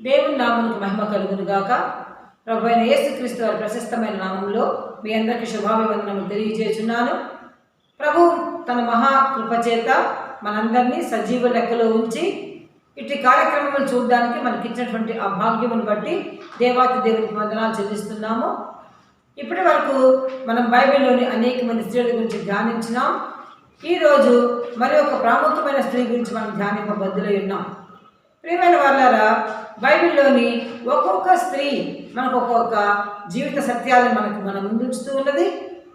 దేవుని నామమునకు మహిమ కలుగును గాక. ప్రభువైన యేసుక్రీస్తు వారి ప్రశస్తమైన నామంలో మీ అందరికీ శుభాభివందనములు తెలియజేస్తున్నాను. ప్రభు తన మహాకృపచేత మనందరినీ సజీవ లెక్కలో ఉంచి ఇటు కార్యక్రమాలు చూడడానికి మనకి ఇచ్చినటువంటి ఆ భాగ్యమును బట్టి దేవాతి దేవునికి వందనాలు చెల్లిస్తున్నాము. ఇప్పటి వరకు మనం బైబిల్లోని అనేక మంది స్త్రీల గురించి ధ్యానించినాం. ఈరోజు మరి ఒక ప్రాముఖ్యమైన స్త్రీ గురించి మనం ధ్యానింపబద్దులై ఉన్నాం. ప్రియమైన వాళ్ళారా, బైబిల్లోని ఒక్కొక్క స్త్రీ మనకు ఒక్కొక్క జీవిత సత్యాలను మన ముందుంచుతూ ఉన్నది.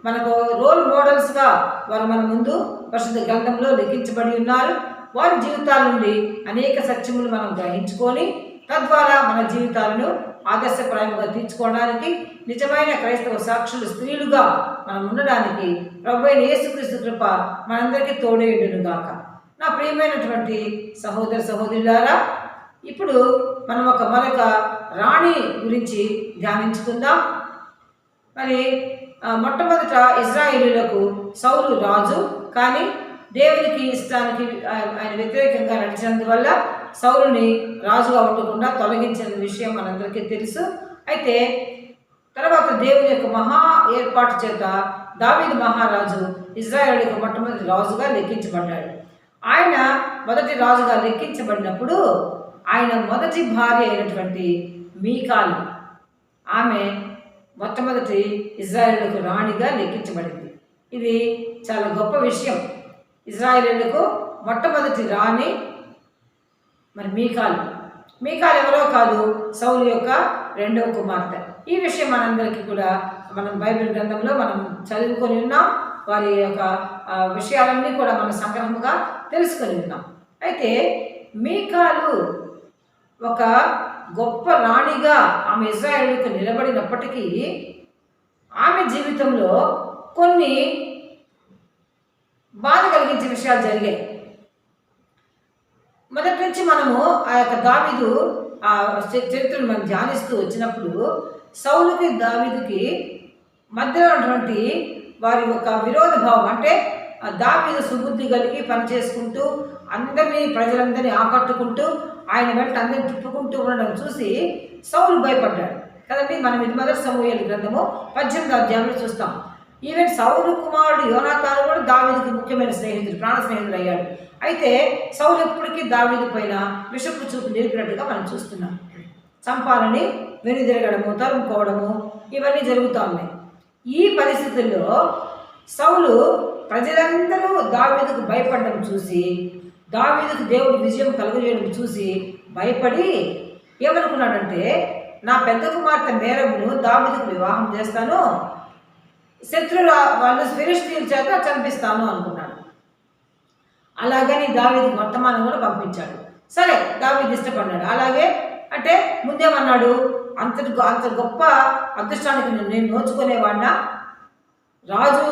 మనకు రోల్ మోడల్స్గా వారు మన ముందు పరిశుద్ధ గ్రంథంలో లిఖించబడి ఉన్నారు. వారి జీవితాల నుండి అనేక సత్యములు మనం గ్రహించుకొని తద్వారా మన జీవితాలను ఆదర్శప్రాయంగా తీర్చుకోవడానికి నిజమైన క్రైస్తవ సాక్షులు స్త్రీలుగా మనం ఉండడానికి ప్రభువైన యేసుక్రీస్తు కృప మనందరికీ తోడేయుడును గాక. నా ప్రియమైనటువంటి సహోదర సహోదరులారా, ఇప్పుడు మనం మరొక రాణి గురించి ధ్యానించుకుందాం. మరి మొట్టమొదట ఇజ్రాయేలీలకు సౌలు రాజు, కానీ దేవునికి ఇష్టానికి ఆయన వ్యతిరేకంగా నడిచినందువల్ల సౌలుని రాజుగా ఉండకుండా తొలగించిన విషయం మనందరికీ తెలుసు. అయితే తర్వాత దేవుని యొక్క మహా ఏర్పాటు చేత దావీదు మహారాజు ఇజ్రాయేలుకు మొట్టమొదటి రాజుగా లెక్కించబడ్డాడు. ఆయన మొదటి రాజుగా లెక్కించబడినప్పుడు ఆయన మొదటి భార్య అయినటువంటి మీకాలు, ఆమె మొట్టమొదటి ఇజ్రాయేలుకు రాణిగా లెక్కించబడింది. ఇది చాలా గొప్ప విషయం. ఇజ్రాయేలుకు మొట్టమొదటి రాణి మరి మీకాలు ఎవరో కాదు, సౌలు యొక్క రెండవ కుమార్తె. ఈ విషయం మనందరికీ కూడా మనం బైబిల్ గ్రంథంలో మనం చదువుకొని ఉన్నాం. వారి యొక్క విషయాలన్నీ కూడా మనం సంగ్రహంగా తెలుసుకొని ఉన్నాం. అయితే మీకాలు ఒక గొప్ప రాణిగా ఆమె ఇజ్రాయేలుకు నిలబడినప్పటికీ ఆమె జీవితంలో కొన్ని బాధ కలిగించే విషయాలు జరిగాయి. మొదటి నుంచి మనము ఆ యొక్క దావీదు ఆ చరిత్రను మనం ధ్యానిస్తూ వచ్చినప్పుడు సౌలుకి దావీదుకి మధ్యలో ఉన్నటువంటి వారి యొక్క విరోధ భావం, అంటే దావీదు సుబుద్ధి కలిగి పనిచేసుకుంటూ ప్రజలందరినీ ఆకట్టుకుంటూ ఆయన వెంట అందరిని తిప్పుకుంటూ ఉండడం చూసి సౌలు భయపడ్డాడు కదండి. మనం ఇది మొదటి సమూయేలు గ్రంథము 18వ అధ్యాయంలో చూస్తాం. ఈవెన్ సౌలు కుమారుడు యోనాతాను కూడా దావీదుకి ముఖ్యమైన స్నేహితుడు, ప్రాణ స్నేహితుడు అయ్యాడు. అయితే సౌలు ఎప్పటికీ దావీదు పైన విషపు చూపు నిలిపినట్టుగా మనం చూస్తున్నాం. చంపాలని వెనుదిరగడము, తరుముకోవడము ఇవన్నీ జరుగుతూ ఉన్నాయి. ఈ పరిస్థితుల్లో సౌలు ప్రజలందరూ దావీదుకు భయపడడం చూసి, దావీదుకు దేవుడు విజయం కలుగజేయడం చూసి భయపడి ఏమనుకున్నాడంటే, నా పెద్ద కుమార్తె మేరబును దావీదుకు వివాహం చేస్తాను, శత్రువుల వాళ్ళు ఫిలిష్తీయుల చేత చంపిస్తాను అనుకున్నాడు. అలాగని దావీదుకు వర్తమానం కూడా పంపించాడు. సరే, దావీదు ఇష్టపడ్డాడు. అలాగే అంటే ముందేమన్నాడు, అంత గొప్ప అదృష్టానికి నేను నోచుకునేవాడినా, రాజు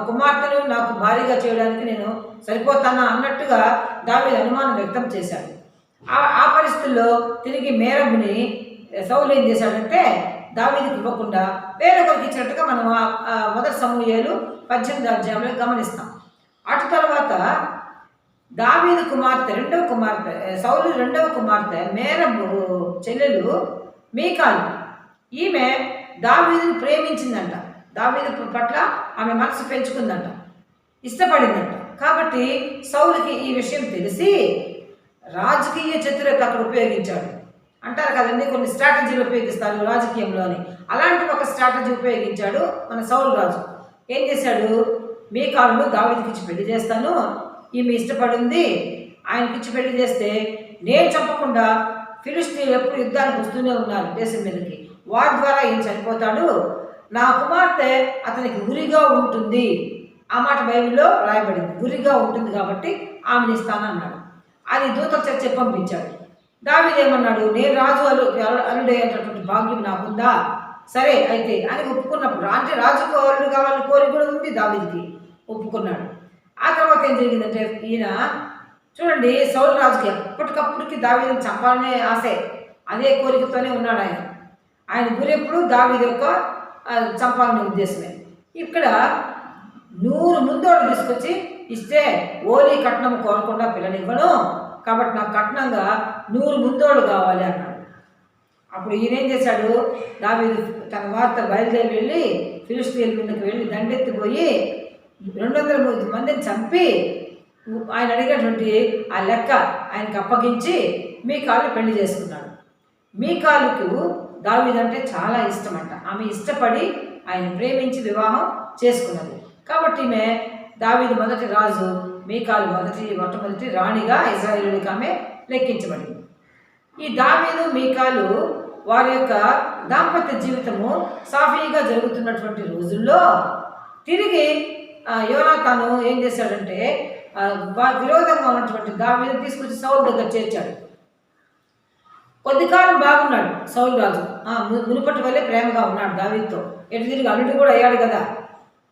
కుమార్తెను నాకు భారీగా చేయడానికి నేను సరిపోతానా అన్నట్టుగా దావీదు అనుమానం వ్యక్తం చేశాడు. ఆ పరిస్థితుల్లో తిరిగి మేరబుని సౌలు ఏం చేశాడంటే దావీదుకి ఇవ్వకుండా వేరొకరికి ఇచ్చినట్టుగా మనం మొదటి సమూయేలు 18వ అధ్యాయంలో గమనిస్తాం. అటు తర్వాత దావీదు కుమార్తె సౌలు రెండవ కుమార్తె మేరబు చెల్లెలు మీకాలు, ఈమె దావీదుని ప్రేమించిందంట. దావీదు పట్ల ఆమె మనసు పెంచుకుందంట, ఇష్టపడిందంట. కాబట్టి సౌలుకి ఈ విషయం తెలిసి రాజకీయ చతురత అక్కడ ఉపయోగించాడు. అంటారు కదండి, కొన్ని స్ట్రాటజీలు ఉపయోగిస్తారు రాజకీయంలోని. అలాంటి ఒక స్ట్రాటజీ ఉపయోగించాడు మన సౌలు రాజు. ఏం చేశాడు, మీకాలును దావీదుకి ఇచ్చి పెళ్లి చేస్తాను, ఈమె ఇష్టపడింది, ఆయనకిచ్చి పెళ్లి చేస్తే నేను చెప్పకుండా ఫిలిష్తీయులు ఎప్పుడు యుద్ధానికి వస్తూనే ఉన్నారు దేశం మీదకి, వారి ద్వారా ఈయన చనిపోతాడు, నా కుమార్తె అతనికి గురిగా ఉంటుంది. ఆ మాట బైబిల్లో రాయబడింది, గురిగా ఉంటుంది కాబట్టి ఆమెను ఇస్తానన్నాడు. అది దూతకు చెప్పి పంపించాడు. దావీదు ఏమన్నాడు, నేను రాజు అల్లుడయ్యేటటువంటి భాగ్యం నాకుందా, సరే అయితే అని ఒప్పుకున్నప్పుడు, అంటే రాజుకు అల్లుడు కావాలని కోరిక కూడా ఉంది దావీదుకి, ఒప్పుకున్నాడు. ఆ తర్వాత ఏం జరిగిందంటే, ఈయన చూడండి, సౌలు రాజుకి ఎప్పటికప్పుడుకి దావీదుని చంపాలనే ఆశే, అదే కోరికతోనే ఉన్నాడు ఆయన. ఆయన గురి ఎప్పుడు దావీదు యొక్క చంపాలనే ఉద్దేశమే. ఇక్కడ 100 ముందోడు తీసుకొచ్చి ఇస్తే ఓలీ కట్నం కోరకుండా పిల్లనివ్వను, కాబట్టి నాకు కట్నంగా 100 ముందోడు కావాలి అన్నాడు. అప్పుడు ఈయన ఏం చేశాడు, దావీదు తన వార్త బయలుదేరి వెళ్ళి ఫిలిష్తీయుల మీదకి వెళ్ళి దండెత్తిపోయి 200 మందిని చంపి ఆయన అడిగినటువంటి ఆ లెక్క ఆయనకు అప్పగించి మీకాలు పెళ్లి చేసుకున్నాడు. మీకాలుకు దావీదు అంటే చాలా ఇష్టమంట. ఆమె ఇష్టపడి ఆయన ప్రేమించి వివాహం చేసుకున్నది. కాబట్టి ఈమె దావీదు మొదటి రాజు, మీకాలు మొట్టమొదటి రాణిగా ఇశ్రాయేలుకి ఆమె లెక్కించబడింది. ఈ దావీదు మీకాలు వారి యొక్క దాంపత్య జీవితము సాఫీగా జరుగుతున్నటువంటి రోజుల్లో తిరిగి యోనాతాను ఏం చేశాడంటే విరోధంగా ఉన్నటువంటి దావీదు తీసుకొచ్చి సౌలు దగ్గర చేర్చాడు. కొద్ది కాలం బాగున్నాడు సౌలు రాజు, మునుపటి వల్లే ప్రేమగా ఉన్నాడు దావీదుతో, ఎటు తిరిగి అల్లుడు కూడా అయ్యాడు కదా.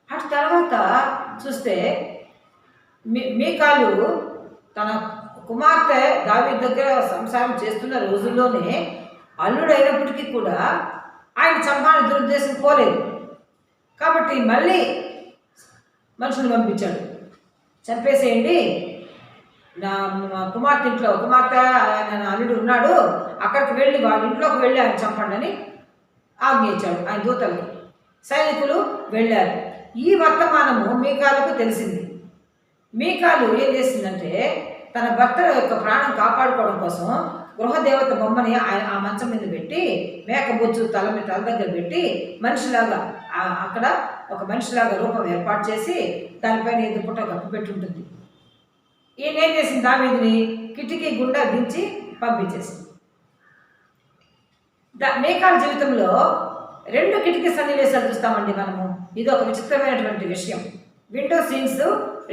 అటు తర్వాత చూస్తే మీకాలు తన కుమార్తె దావీదు దగ్గర సంసారం చేస్తున్న రోజుల్లోనే అల్లుడు అయినప్పటికీ కూడా ఆయన చంపాలని దురుద్దేశం పోలేదు. కాబట్టి మళ్ళీ మనుషులు పంపించాడు, చంపేసేయండి, నా కుమార్తె ఆయన అల్లుడు ఉన్నాడు, అక్కడికి వెళ్ళి వాళ్ళ ఇంట్లోకి వెళ్ళి ఆయన చంపండి అని ఆజ్ఞ ఇచ్చాడు ఆయన దూతలకు. సైనికులు వెళ్ళారు. ఈ వర్తమానము మీకాలుకు తెలిసింది. మీకాలు ఏం చేసిందంటే తన భర్త యొక్క ప్రాణం కాపాడుకోవడం కోసం గృహదేవత బొమ్మని ఆ మంచం మీద పెట్టి మేకబొచ్చు తల దగ్గర పెట్టి మనిషిలాగా అక్కడ ఒక మనిషిలాగా రూపం ఏర్పాటు చేసి దానిపైన ఎదురు పుట్ట గప్పు పెట్టి ఉంటుంది. ఈయన ఏం చేసింది, దావీదుని కిటికీ గుండా దించి పంపించేసింది. మీకాల జీవితంలో 2 కిటికీ సన్నివేశాలు చూస్తామండి మనము. ఇది ఒక విచిత్రమైనటువంటి విషయం. విండో సీన్స్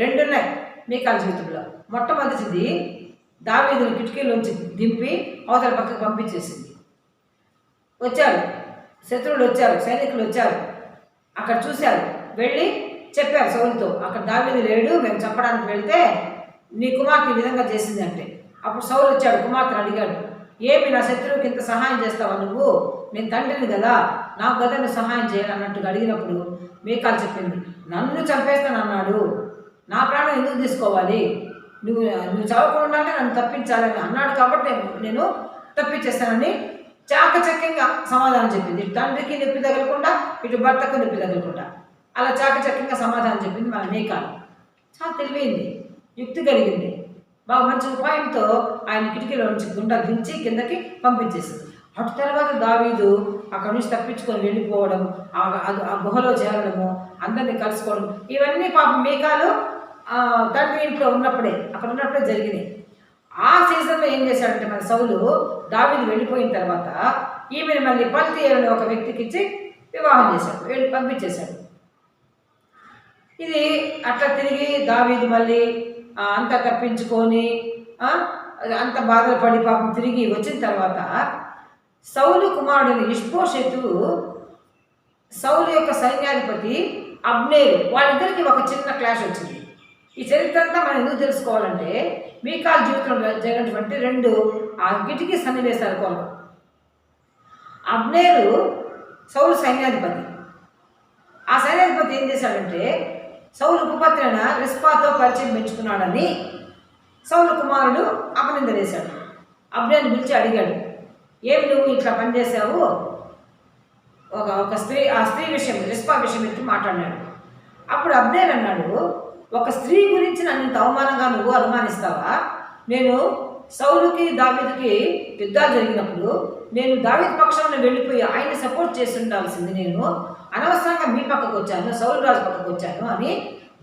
2 ఉన్నాయి మీకాల జీవితంలో. మొట్టమొదటిది దావీదుని కిటికీలోంచి దింపి అవతల పక్కకు పంపించేసింది. వచ్చారు శత్రువులు, వచ్చారు సైనికులు, వచ్చారు, అక్కడ చూశారు, వెళ్ళి చెప్పారు సౌలుతో, అక్కడ దావీదు లేడు, మేము చంపడానికి వెళ్తే నీ కుమార్తె ఈ విధంగా చేసింది అంటే. అప్పుడు సౌలు వచ్చాడు, కుమార్తెను అడిగాడు, ఏమి నా శత్రువుకి ఇంత సహాయం చేస్తావా నువ్వు, నేను తండ్రిని కదా, నాకు కదా నువ్వు సహాయం చేయాలన్నట్టుగా అడిగినప్పుడు మీకాలు చెప్పింది, నన్ను చంపేస్తానన్నాడు, నా ప్రాణం ఎందుకు తీసుకోవాలి, నువ్వు చదవకుండా నన్ను తప్పించాలని అన్నాడు కాబట్టి నేను తప్పించేస్తానని చాకచక్యంగా సమాధానం చెప్పింది. ఇటు తండ్రికి నొప్పి తగలకుండా, ఇటు భర్తకు నొప్పి తగలకుండా అలా చాకచక్యంగా సమాధానం చెప్పింది మన మీకాలు. చాలా తెలివైంది, యుక్తి కలిగింది, బాగా మంచి ఉపాయంతో ఆయన కిటికీలో నుంచి గుండా దించి కిందకి పంపించేసింది. అటు తర్వాత దావీదు అక్కడి నుంచి తప్పించుకొని వెళ్ళిపోవడం, ఆ గుహలో చేరడము, అందరినీ కలుసుకోవడం, ఇవన్నీ పాపం మీకాలు తండ్రి ఇంట్లో ఉన్నప్పుడే, అక్కడ ఉన్నప్పుడే జరిగినాయి. ఆ సీజన్లో ఏం చేశాడంటే మన సౌలు దావీదు వెళ్ళిపోయిన తర్వాత ఈమెను మళ్ళీ పల్తీయేలు ఒక వ్యక్తికి ఇచ్చి వివాహం చేశాడు, వెళ్ళి పంపించేశాడు. ఇది అట్లా తిరిగి దావీదు మళ్ళీ అంతా తప్పించుకొని అంత బాధలు పడి పాపం తిరిగి వచ్చిన తర్వాత సౌలు కుమారుడిని ఇష్బోషెతు, సౌలు యొక్క సైన్యాధిపతి అబ్నేరు, వాళ్ళిద్దరికి ఒక చిన్న క్లాష్ వచ్చింది. ఈ చరిత్ర అంతా మనం ఎందుకు తెలుసుకోవాలంటే మీకాల్ జీవితంలో జరిగినటువంటి 2 కిటికీ సన్నివేశాల కొరకు. అబ్నేరు సౌలు సైన్యాధిపతి. ఆ సైన్యాధిపతి ఏం చేశాడంటే సౌలు ఉపపత్రైన రిస్పాతో పరిచయం పెంచుకున్నాడని సౌలు కుమారుడు అపనింద వేశాడు. అబ్నేరుని పిలిచి అడిగాడు, ఏమి నువ్వు ఇట్లా పనిచేసావు, ఒక స్త్రీ, ఆ స్త్రీ విషయం రిస్పా విషయం ఎత్తి మాట్లాడినాడు. అప్పుడు అబ్నేరు అన్నాడు, ఒక స్త్రీ గురించి నన్ను ఇంత అవమానంగా నువ్వు అనుమానిస్తావా, నేను సౌలుకి దావీదుకి యుద్ధాలు జరిగినప్పుడు నేను దావీదు పక్షంలో వెళ్ళిపోయి ఆయన్ని సపోర్ట్ చేసి ఉండాల్సింది, నేను అనవసరంగా మీ పక్కకు వచ్చాను, సౌలు రాజు పక్కకు వచ్చాను అని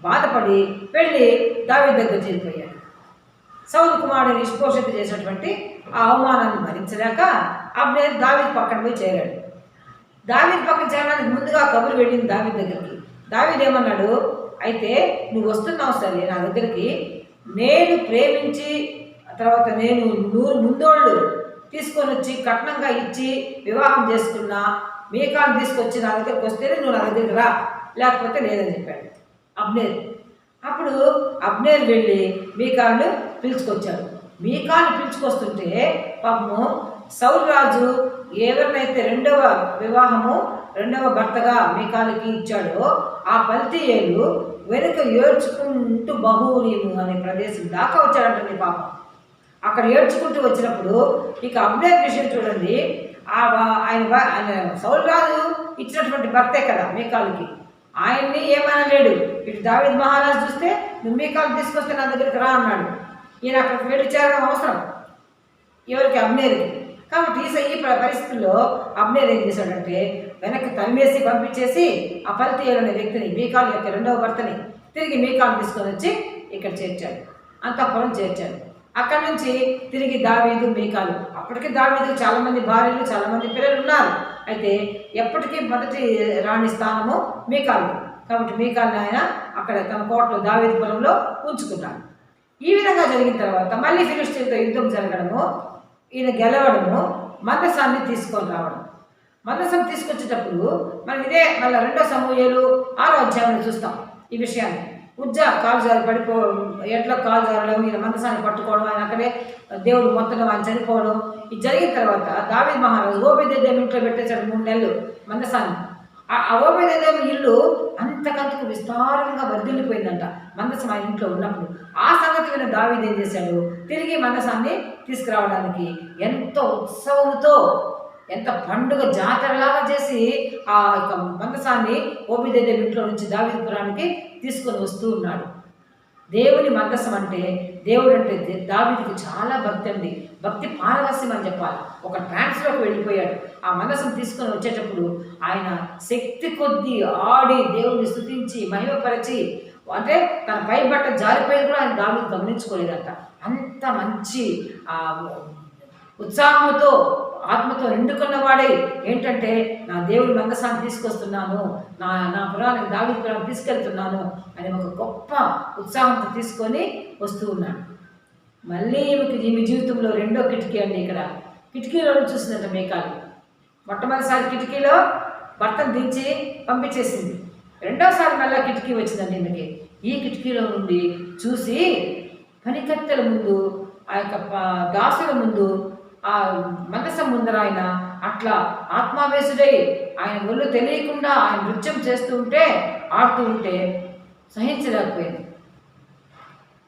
బాధపడి వెళ్ళి దావీదు దగ్గర చేరిపోయాడు. సౌలు కుమారుడిని నిష్పోషిత చేసినటువంటి ఆ అవమానాన్ని భరించలేక అబ్నేరు దావీదు పక్కన పోయి చేరాడు. దావీదు పక్కన చేరడానికి ముందుగా కబురు వెళ్ళింది దావీదు దగ్గరికి. దావీదు ఏమన్నాడు, అయితే నువ్వు వస్తున్నావు సరే నా దగ్గరికి, నేను ప్రేమించి తర్వాత నేను 100 ముందోళ్ళు తీసుకొని వచ్చి కట్నంగా ఇచ్చి వివాహం చేసుకున్నా, మీకాలు తీసుకొచ్చి నా దగ్గరికి వస్తేనే నువ్వు నా దగ్గరికి రా, లేకపోతే లేదని చెప్పాడు అబ్నేరు. అప్పుడు అబ్నేరు వెళ్ళి మీకాలు పిలుచుకొచ్చాడు. మీకాలు పిలుచుకొస్తుంటే పాపము సౌలు రాజు ఎవరినైతే 2వ వివాహము 2వ భర్తగా మీకాలుకి ఇచ్చాడో ఆ పల్తీయేలు వెనుక ఏడ్చుకుంటూ బహూరీము అనే ప్రదేశం దాకా వచ్చాడంటే పాపం. అక్కడ ఏడ్చుకుంటూ వచ్చినప్పుడు ఇక అబ్నేరు విషయం చూడండి, ఆయన సౌలు రాజు ఇచ్చినటువంటి భర్తే కదా మీకాలుకి. ఆయన్ని ఏమనలేడు. ఇటు దావీదు మహారాజు చూస్తే నువ్వు మీకాలు తీసుకొస్తే నా దగ్గరికి రా అన్నాడు. ఈయన అక్కడికి వెళ్ళి చేరడం అవసరం ఎవరికి? అబ్నేరుకి. కాబట్టి ఈ పరిస్థితుల్లో అబ్నేరు ఏం చేశాడంటే వెనక్కి తరిమేసి పంపించేసి ఆ పల్తీయేలు అనే వ్యక్తిని, మీకాలు యొక్క రెండవ భర్తని తిరిగి మీకాలు తీసుకొని వచ్చి ఇక్కడ చేర్చాడు, అంతఃపురం చేర్చాడు. అక్కడి నుంచి తిరిగి దావీదు మీకాలు. అప్పటికి దావీదు చాలామంది భార్యలు, చాలామంది పిల్లలు ఉన్నారు. అయితే ఎప్పటికీ మొదటి రాణి స్థానము మీకాలు. కాబట్టి మీకాల్ని ఆయన అక్కడ తన కోటలో దావీదుపురంలో ఉంచుకున్నాడు. ఈ విధంగా జరిగిన తర్వాత మళ్ళీ ఫిలిష్తీయులతో యుద్ధం జరగడము, ఈయన గెలవడము, మందసాన్ని తీసుకొని రావడం. మందసం తీసుకొచ్చేటప్పుడు మనం ఇదే మళ్ళీ 2 సమూయేలు 6వ అధ్యాయంలో చూస్తాం ఈ విషయాన్ని. ఉజ్జా కాలు జారి ఎట్లా కాలు జారడం, ఈయన మందసాన్ని పట్టుకోవడం, ఆయన అక్కడే దేవుడు మొత్తం ఆయన చనిపోవడం. ఇది జరిగిన తర్వాత దావీదు మహారాజు ఓబేదెదోము ఇంట్లో పెట్టేశాడు 3 నెలలు మందసాన్ని. ఆ ఓబేదెదోము ఇల్లు అంతకంతకు విస్తారంగా వర్ధిల్లిపోయిందంట మందసం ఆయన ఇంట్లో ఉన్నప్పుడు. ఆ సంగతి విన్న దావీదు ఏం చేశాడు? తిరిగి మందసాన్ని తీసుకురావడానికి ఎంతో ఉత్సవంతో, ఎంత పండుగ జాతరలాగా చేసి ఆ యొక్క మందసాన్ని ఓబేదెదోము ఇంట్లో నుంచి దావీదుపురానికి తీసుకొని వస్తూ ఉన్నాడు. దేవుని మందసం అంటే, దేవుడు అంటే దావీదుకి చాలా భక్తి అండి. భక్తి పారవస్యం అని చెప్పాలి. ఒక ట్రాన్స్లోకి వెళ్ళిపోయాడు. ఆ మందసం తీసుకొని వచ్చేటప్పుడు ఆయన శక్తి కొద్దీ ఆడి దేవుడిని స్తుతించి మహిమపరిచి, అంటే తన పై బట్ట జారిపోయి కూడా ఆయన దావీదు గమనించుకోలేదంట. అంత మంచి ఉత్సాహంతో ఆత్మతో నిండుకున్నవాడే ఏంటంటే నా దేవుడి మందసాన్ని తీసుకొస్తున్నాను, నా పురానికి దావీదు పురానికి తీసుకెళ్తున్నాను అని ఒక గొప్ప ఉత్సాహంతో తీసుకొని వస్తూ ఉన్నాడు. మళ్ళీ ఈమె జీవితంలో రెండో కిటికీ అండి. ఇక్కడ కిటికీలో చూసిందంట మీకాలు. మొట్టమొదటిసారి కిటికీలో భర్తను దించి పంపించేసింది. రెండోసారి మళ్ళీ కిటికీ వచ్చిందండి ఈమెకి. ఈ కిటికీలో నుండి చూసి పనికత్తెల ముందు, ఆ యొక్క దాసుల ముందు, ఆ మందసం ముందర ఆయన అట్లా ఆత్మావేశుడై ఆయన ఒళ్ళు తెలియకుండా ఆయన నృత్యం చేస్తూ ఉంటే, ఆడుతూ ఉంటే సహించలేకపోయింది.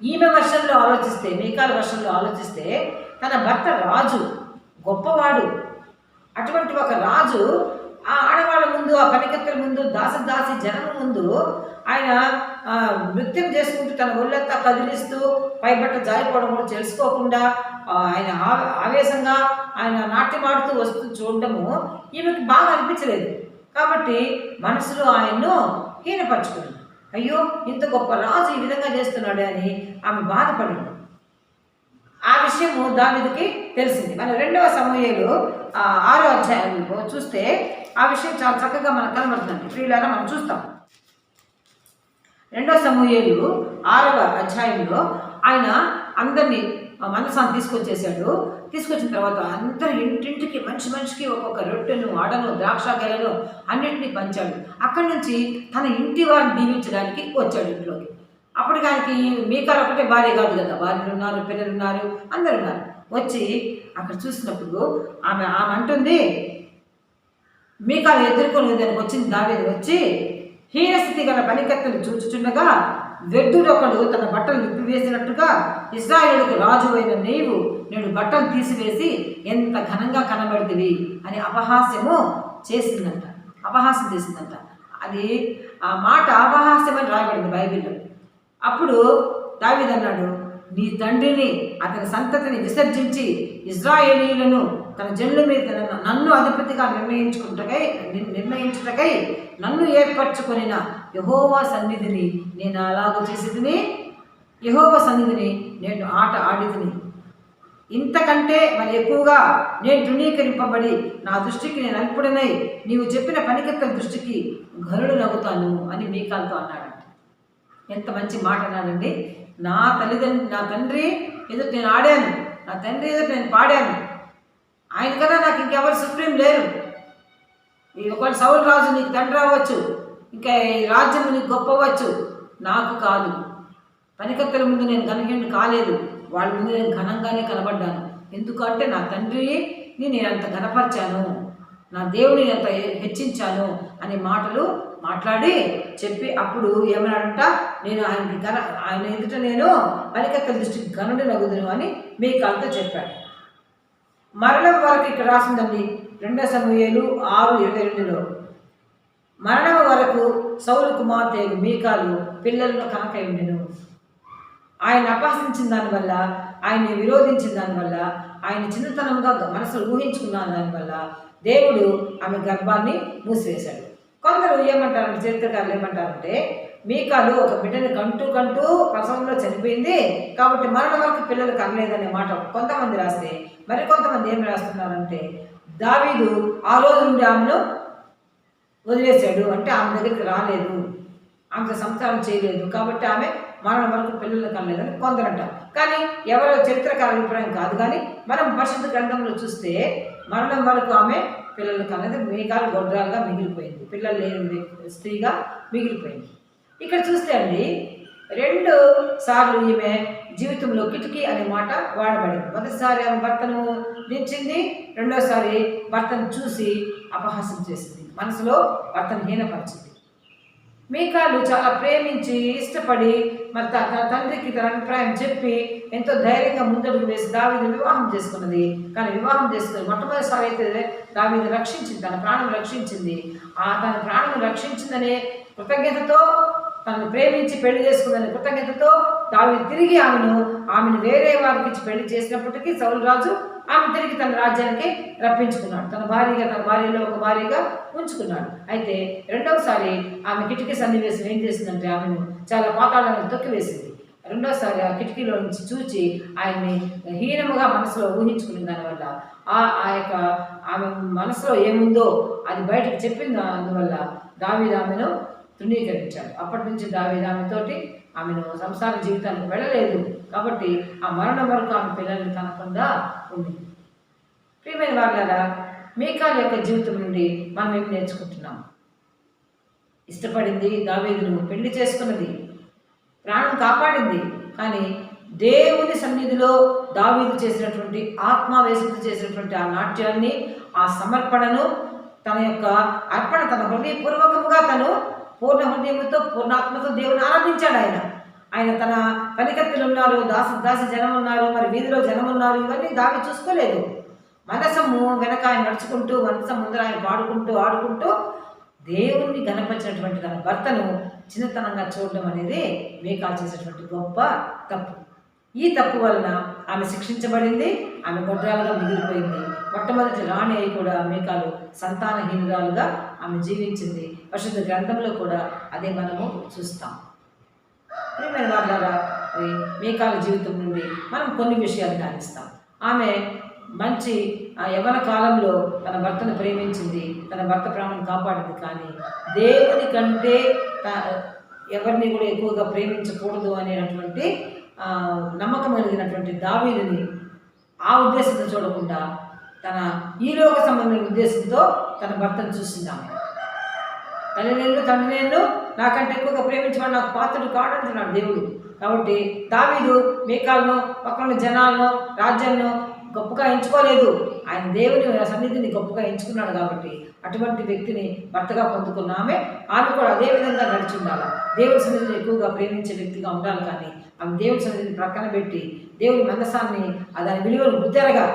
ఈమె వర్షంలో ఆలోచిస్తే, మీకాల వర్షంలో ఆలోచిస్తే తన భర్త రాజు, గొప్పవాడు. అటువంటి ఒక రాజు ఆ ఆడవాళ్ళ ముందు, ఆ పనికత్తెల ముందు, దాసి జనం ముందు ఆయన నృత్యం చేసుకుంటూ తన ఒళ్ళంతా కదిలిస్తూ పైబట్ట జారిపోవడం కూడా తెలుసుకోకుండా ఆయన ఆవేశంగా ఆయన నాట్యమాడుతూ వస్తూ చూడడము ఈమెకి బాగా అనిపించలేదు. కాబట్టి మనసులో ఆయన్ను హీనపరచుకుంది. అయ్యో, ఇంత గొప్ప రాజు ఈ విధంగా చేస్తున్నాడు అని ఆమె బాధపడింది. ఆ విషయము దావీదుకి తెలిసింది. మన 2వ సమూయేలు 6వ అధ్యాయంలో చూస్తే ఆ విషయం చాలా చక్కగా మనకు కనబడుతుందండి. ప్రియులారా, మనం చూస్తాం 2వ సమూయేలు 6వ అధ్యాయంలో ఆయన అందరినీ మందసాన్ని తీసుకొచ్చేసాడు. తీసుకొచ్చిన తర్వాత అందరి ఇంటింటికి మనిషికి ఒక్కొక్క రొట్టెను, ఆడను, ద్రాక్ష గెలను అన్నింటినీ పంచాడు. అక్కడి నుంచి తన ఇంటి వారిని దీవించడానికి వచ్చాడు ఇంట్లోకి. అప్పుడు దానికి మీకాలు ఒకటే భార్య కాదు కదా, భార్యలు ఉన్నారు, పిల్లలు ఉన్నారు, అందరు ఉన్నారు. వచ్చి అక్కడ చూసినప్పుడు ఆమె అంటుంది, మీకాలు ఎదుర్కొని దానికి వచ్చింది దావీదు వచ్చి, హీనస్థితి గల పనికత్తెలు చూచుచుండగా వెడ్డుడొకడు తన బట్టలు విప్పివేసినట్టుగా ఇశ్రాయేలుకు రాజు అయిన నీవు నేను బట్టలు తీసివేసి ఎంత ఘనంగా కనబడితివి అని అపహాస్యం చేసిందంట. అది ఆ మాట అపహాస్యం అని రాయబడింది బైబిల్లో. అప్పుడు దావీదు అన్నాడు, నీ తండ్రిని అతని సంతతిని విసర్జించి ఇశ్రాయేలీయులను తన జనుల మీద నన్ను అధిపతిగా నిర్ణయించుటకై నన్ను ఏర్పరచుకొనిన యెహోవా సన్నిధిని నేను అలాగూ చేసేదిని, యెహోవా సన్నిధిని నేను ఆట ఆడితిని. ఇంతకంటే మరి ఎక్కువగా నేను తృణీకరింపబడి నా దృష్టికి నేను అల్పుడనై నీవు చెప్పిన పనికెత్తల దృష్టికి ఘనుడు నవ్వుతాను అని మీకాలతో అన్నాడు. ఎంత మంచి మాట అన్నాడండి. నా తండ్రి ఎదుట నేను ఆడాను, నా తండ్రి ఎదుట నేను పాడాను. ఆయన కదా నాకు ఇంకెవరు సుప్రీం లేరు. ఒకవేళ సౌలు రాజు నీకు తండ్రి అవ్వచ్చు, ఇంకా ఈ రాజ్యం నీకు గొప్పవచ్చు, నాకు కాదు. పనికత్తెల ముందు నేను ఘనహీనుడు కాలేదు, వాళ్ళ ముందు నేను ఘనంగానే కనబడ్డాను. ఎందుకంటే నా తండ్రిని నేను అంత ఘనపరిచాను, నా దేవుడిని అంత హెచ్చించాను అనే మాటలు మాట్లాడి చెప్పి అప్పుడు ఏమన్నాడంట, నేను ఆయన ఎదుట నేను పనికత్తెల దృష్టికి ఘనుడు నగుదును అని మీకాలతో చెప్పాడు. మరణం వరకు ఇక్కడ రాసిందండి 2 సమూయేలు 6:22లో మరణం వరకు సౌలు కుమార్తె మీకాలు పిల్లలను కనకై ఉండెను. ఆయన అపహసించిన దానివల్ల, ఆయన్ని విరోధించిన దానివల్ల, ఆయన చిన్నతనంగా మనసులో ఊహించుకున్న దానివల్ల దేవుడు ఆమె గర్భాన్ని మూసివేశాడు. కొందరు ఏమంటారంటే, చరిత్రకారులు ఏమంటారంటే, మీకాలు ఒక బిడ్డని కంటూ ప్రసవంలో చనిపోయింది కాబట్టి మరణం వరకు పిల్లలు కనలేదనే మాట కొంతమంది రాస్తే, మరికొంతమంది ఏమి రాస్తున్నారంటే, దావీదు ఆ రోజు నుండి ఆమెను వదిలేశాడు, అంటే ఆమె దగ్గరికి రాలేదు, ఆమెతో సంసారం చేయలేదు కాబట్టి ఆమె మరణం వరకు పిల్లలు కనలేదని కొందరు అంటారు. కానీ ఎవరో చరిత్రకార అభిప్రాయం కాదు. కానీ మనం పరిశుద్ధ గ్రంథంలో చూస్తే మరణం వరకు ఆమె పిల్లలు కన్నది మీకాలు గొడ్రాలుగా మిగిలిపోయింది, పిల్లలు లేని స్త్రీగా మిగిలిపోయింది. ఇక్కడ చూస్తే అండి 2 సార్లు ఈమె జీవితంలో కిటికీ అనే మాట వాడబడింది. మొదటిసారి ఆమె భర్తను దించింది, రెండోసారి భర్తను చూసి అపహాసం చేసింది, మనసులో భర్తను హీనపరిచింది. మీకాలు చాలా ప్రేమించి ఇష్టపడి మరి తన తండ్రికి తన అభిప్రాయం చెప్పి ఎంతో ధైర్యంగా ముందడుగు వేసి దావీదు వివాహం చేసుకున్నది. కానీ వివాహం చేసుకుని మొట్టమొదటిసారి అయితే దావీదు రక్షించింది, తన ప్రాణం రక్షించింది. తన ప్రాణం రక్షించిందనే కృతజ్ఞతతో, తనను ప్రేమించి పెళ్లి చేసుకుందనే కృతజ్ఞతతో దావీదు తిరిగి ఆమెను వేరే వారికి ఇచ్చి పెళ్లి చేసినప్పటికీ సౌలు రాజు ఆమె తిరిగి తన రాజ్యానికి రప్పించుకున్నాడు, తన భార్యలో ఒక భార్యగా ఉంచుకున్నాడు. అయితే రెండవసారి ఆమె కిటికీ సన్నివేశం ఏం చేసిందంటే ఆమెను చాలా పాతాళాలను తొక్కివేసింది. రెండోసారి ఆ కిటికీలో నుంచి చూచి ఆయన్ని హీనముగా మనసులో ఊహించుకున్న దానివల్ల ఆ యొక్క ఆమె మనసులో ఏముందో అది బయటకు చెప్పింది. అందువల్ల దావీదు ఆమెను తృణీకరించాడు. అప్పటి నుంచి దావీదు ఆమెతోటి ఆమెను సంసార జీవితానికి వెళ్ళలేదు. కాబట్టి ఆ మరణం వరకు ఆమె పిల్లల్ని కనకుండా ఉంది. ప్రియమైన వాళ్ళారా, మీకాలు యొక్క జీవితం నుండి మనం ఏం నేర్చుకుంటున్నాం? ఇష్టపడింది, దావీదును పెళ్లి చేసుకున్నది, ప్రాణం కాపాడింది. కానీ దేవుని సన్నిధిలో దావీదు చేసినటువంటి ఆత్మావేశంతో చేసినటువంటి ఆ నాట్యాన్ని, ఆ సమర్పణను, తన యొక్క అర్పణ, తన హృదయపూర్వకంగా తను పూర్ణ హృదయంతో పూర్ణాత్మతో దేవుని ఆరాధించాడు. ఆయన తన పనికత్తులు ఉన్నారు, దాసి జనం ఉన్నారు, మరి వీధిలో జనం ఉన్నారు, ఇవన్నీ దావీదు చూసుకోలేదు. మనసము వెనక ఆయన నడుచుకుంటూ, మనసం ముందర ఆయన పాడుకుంటూ ఆడుకుంటూ దేవుణ్ణి గణపరిచినటువంటి తన భర్తను చిన్నతనంగా చూడడం అనేది మీకాలు చేసేటువంటి గొప్ప తప్పు. ఈ తప్పు వలన ఆమె శిక్షించబడింది, ఆమె గొడ్రాలుగా మిగిలిపోయింది. మొట్టమొదటి రాణి అయి కూడా మీకాలు సంతానహీనురాలుగా ఆమె జీవించింది. పరిశుద్ధ గ్రంథంలో కూడా అదే మనము చూస్తాం. ప్రియమైన వాళ్ళారా, మీకాలు జీవితం నుండి మనం కొన్ని విషయాలు ధ్యానిస్తాం. ఆమె మంచి యవ్వన కాలంలో తన భర్తను ప్రేమించింది, తన భర్త ప్రాణాన్ని కాపాడింది. కానీ దేవుని కంటే ఎవరిని కూడా ఎక్కువగా ప్రేమించకూడదు అనేటువంటి నమ్మకం కలిగినటువంటి దావీదుని ఆ ఉద్దేశంతో చూడకుండా తన ఈలోక సంబంధించిన ఉద్దేశంతో తన భర్తను చూసింది. ఆమె తండ్రినేళ్ళు నాకంటే ఎక్కువగా ప్రేమించమని నాకు పాత్రుడు కాడంటున్నాడు దేవుడు. కాబట్టి దావీదు మీకాలను, పక్కన జనాలను, రాజ్యాలను గొప్పగా ఎంచుకోలేదు. ఆయన దేవుని సన్నిధిని గొప్పగా ఎంచుకున్నాడు. కాబట్టి అటువంటి వ్యక్తిని భర్తగా పొందుకున్న ఆమె కూడా అదే విధంగా నడిచి ఉండాలి. దేవుని సన్నిధిని ఎక్కువగా ప్రేమించే వ్యక్తిగా ఉండాలి. కానీ ఆమె దేవుని సన్నిధిని ప్రక్కన పెట్టి దేవుని మందసాన్ని దాని విలువను గుర్తెరగా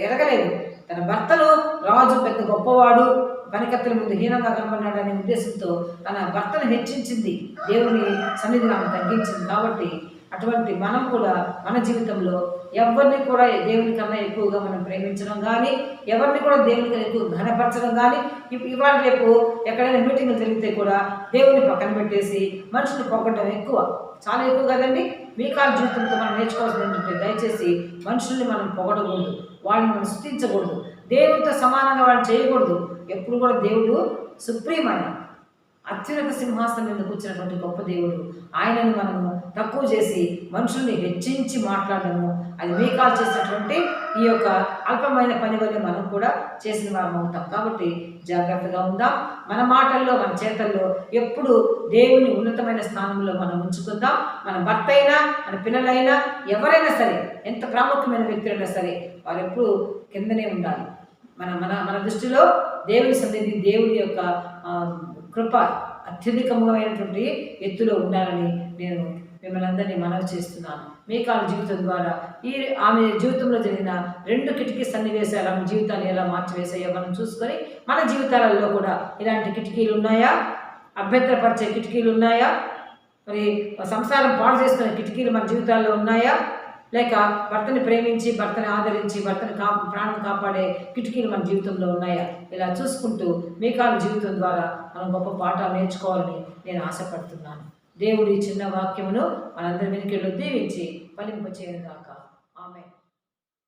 ఎరగలేదు. తన భర్తను రాజు పెద్ద గొప్పవాడు, పనికత్తెల ముందు హీనంగా కనబడినాడు అనే ఉద్దేశంతో తన భర్తను హెచ్చించింది, దేవుని సన్నిధిని ఆమె తగ్గించింది. కాబట్టి అటువంటి మనం కూడా మన జీవితంలో ఎవరిని కూడా దేవుని కన్నా ఎక్కువగా మనం ప్రేమించడం కానీ, ఎవరిని కూడా దేవుని కన్నా ఎక్కువ ఘనపరచడం కానీ, ఇవాళ రేపు ఎక్కడైనా మీటింగ్లు జరిగితే కూడా దేవుని పక్కన పెట్టేసి మనుషులు పొగడం ఎక్కువ, చాలా ఎక్కువ కదండి. మీకాలు జీవితంతో మనం నేర్చుకోవాల్సింది ఏంటంటే, దయచేసి మనుషుల్ని మనం పొగడకూడదు, వాళ్ళని మనం స్తుతించకూడదు, దేవునితో సమానంగా వాళ్ళు చేయకూడదు. ఎప్పుడు కూడా దేవుడు సుప్రీం, ఆయన అత్యున్నత సింహాసనం మీద కూర్చున్నటువంటి గొప్ప దేవుడు. ఆయనను మనము తక్కువ చేసి మనుషుల్ని హెచ్చించి మాట్లాడము, అది మీకాలు చేసినటువంటి ఈ యొక్క అల్పమైన పని వల్ల మనం కూడా చేసిన వారం అవుతాం. కాబట్టి జాగ్రత్తగా ఉందాం. మన మాటల్లో, మన చేతల్లో ఎప్పుడు దేవుని ఉన్నతమైన స్థానంలో మనం ఉంచుకుందాం. మన భర్త అయినా, మన పిల్లలైనా, ఎవరైనా సరే, ఎంత ప్రాముఖ్యమైన వ్యక్తులైనా సరే, వారు ఎప్పుడు కిందనే ఉండాలి. మన మన మన దృష్టిలో దేవుని సన్నిధి, దేవుని యొక్క కృప అత్యధికమైనటువంటి ఎత్తులో ఉండాలని నేను మిమ్మల్ని అందరినీ మనవి చేస్తున్నాను. మీకాలు జీవితం ద్వారా ఆమె జీవితంలో జరిగిన 2 కిటికీ సన్నివేశాలు ఆమె జీవితాన్ని ఎలా మార్చివేసాయో మనం చూసుకొని మన జీవితాలలో కూడా ఇలాంటి కిటికీలు ఉన్నాయా? అభ్యంతరపరిచే కిటికీలు ఉన్నాయా? మరి సంసారం పాడు చేస్తున్న కిటికీలు మన జీవితాల్లో ఉన్నాయా? లేక భర్తని ప్రేమించి, భర్తని ఆదరించి, భర్తని ప్రాణం కాపాడే కిటికీలు మన జీవితంలో ఉన్నాయా? ఇలా చూసుకుంటూ మీకాలు జీవితం ద్వారా మనం గొప్ప పాఠాలు నేర్చుకోవాలని నేను ఆశపడుతున్నాను. దేవుడి చిన్న వాక్యమును మనందరి వెనుకల్లో దీవించి ఫలింపచేయను గాక. ఆమేన్.